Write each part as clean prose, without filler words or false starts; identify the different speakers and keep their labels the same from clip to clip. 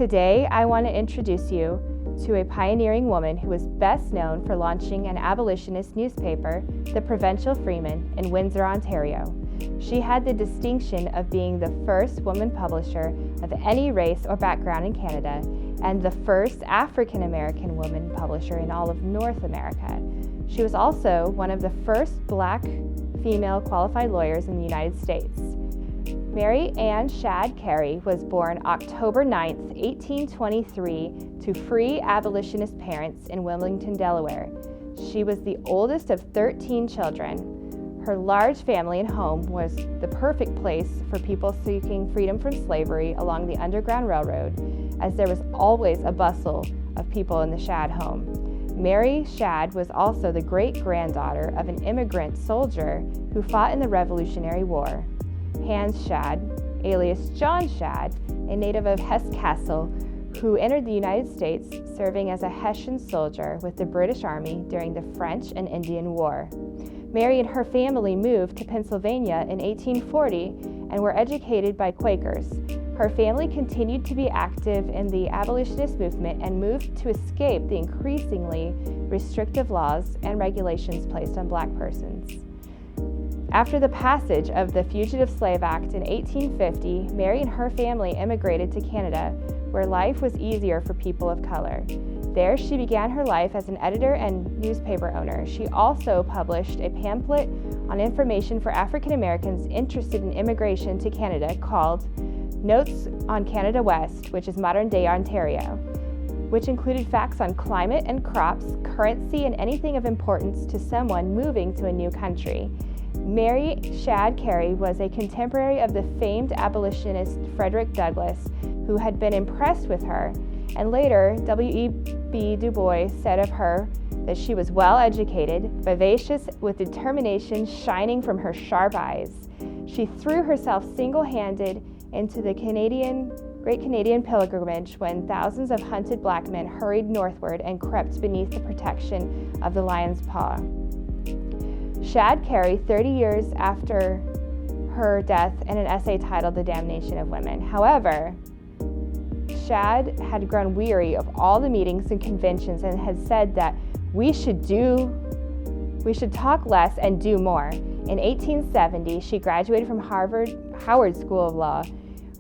Speaker 1: Today, I want to introduce you to a pioneering woman who was best known for launching an abolitionist newspaper, the Provincial Freeman, in Windsor, Ontario. She had the distinction of being the first woman publisher of any race or background in Canada and the first African-American woman publisher in all of North America. She was also one of the first Black female qualified lawyers in the United States. Mary Ann Shadd Cary was born October 9, 1823, to free abolitionist parents in Wilmington, Delaware. She was the oldest of 13 children. Her large family and home was the perfect place for people seeking freedom from slavery along the Underground Railroad, as there was always a bustle of people in the Shadd home. Mary Shadd was also the great-granddaughter of an immigrant soldier who fought in the Revolutionary War. Hans Shadd, alias John Shadd, a native of Hesse Castle, who entered the United States serving as a Hessian soldier with the British Army during the French and Indian War. Mary and her family moved to Pennsylvania in 1840 and were educated by Quakers. Her family continued to be active in the abolitionist movement and moved to escape the increasingly restrictive laws and regulations placed on Black persons. After the passage of the Fugitive Slave Act in 1850, Mary and her family immigrated to Canada, where life was easier for people of color. There, she began her life as an editor and newspaper owner. She also published a pamphlet on information for African Americans interested in immigration to Canada called Notes on Canada West, which is modern-day Ontario, which included facts on climate and crops, currency, and anything of importance to someone moving to a new country. Mary Shadd Cary was a contemporary of the famed abolitionist Frederick Douglass, who had been impressed with her, and later W.E.B. Du Bois said of her that she was well-educated, vivacious, with determination shining from her sharp eyes. She threw herself single-handed into the Great Canadian Pilgrimage when thousands of hunted Black men hurried northward and crept beneath the protection of the lion's paw. Shadd Cary, 30 years after her death, in an essay titled The Damnation of Women. However, Shadd had grown weary of all the meetings and conventions and had said that we should talk less and do more. In 1870, she graduated from Howard School of Law.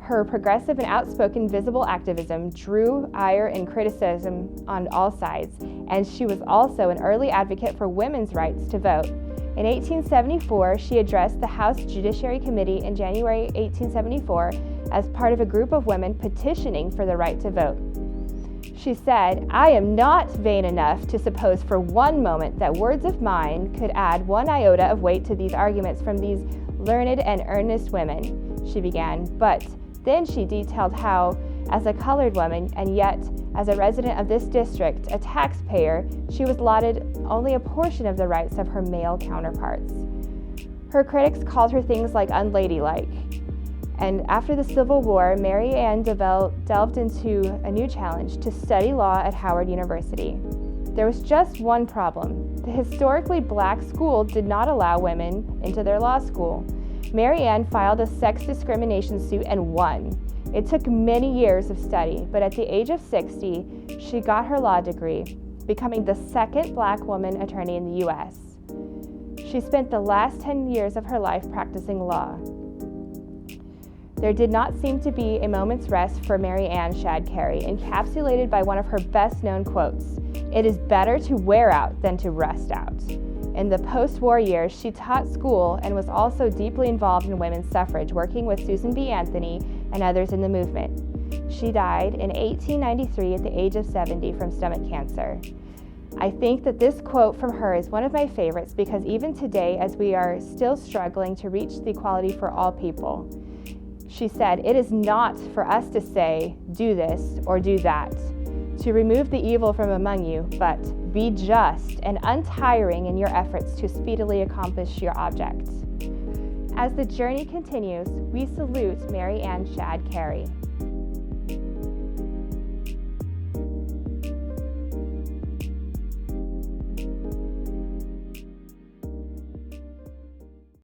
Speaker 1: Her progressive and outspoken visible activism drew ire and criticism on all sides, and she was also an early advocate for women's rights to vote. In 1874, she addressed the House Judiciary Committee in January 1874 as part of a group of women petitioning for the right to vote. She said, "I am not vain enough to suppose for one moment that words of mine could add one iota of weight to these arguments from these learned and earnest women," she began. But then she detailed how, as a colored woman, and yet as a resident of this district, a taxpayer, she was allotted only a portion of the rights of her male counterparts. Her critics called her things like unladylike. And after the Civil War, Mary Ann delved into a new challenge to study law at Howard University. There was just one problem. The historically Black school did not allow women into their law school. Mary Ann filed a sex discrimination suit and won. It took many years of study, but at the age of 60, she got her law degree, becoming the second Black woman attorney in the U.S. She spent the last 10 years of her life practicing law. There did not seem to be a moment's rest for Mary Ann Shadd Cary, encapsulated by one of her best-known quotes, "It is better to wear out than to rust out." In the post-war years, she taught school and was also deeply involved in women's suffrage, working with Susan B. Anthony and others in the movement. She died in 1893 at the age of 70 from stomach cancer. I think that this quote from her is one of my favorites because even today, as we are still struggling to reach the equality for all people, she said, "It is not for us to say, do this or do that, to remove the evil from among you, but be just and untiring in your efforts to speedily accomplish your object." As the journey continues, we salute Mary Ann Shadd Cary.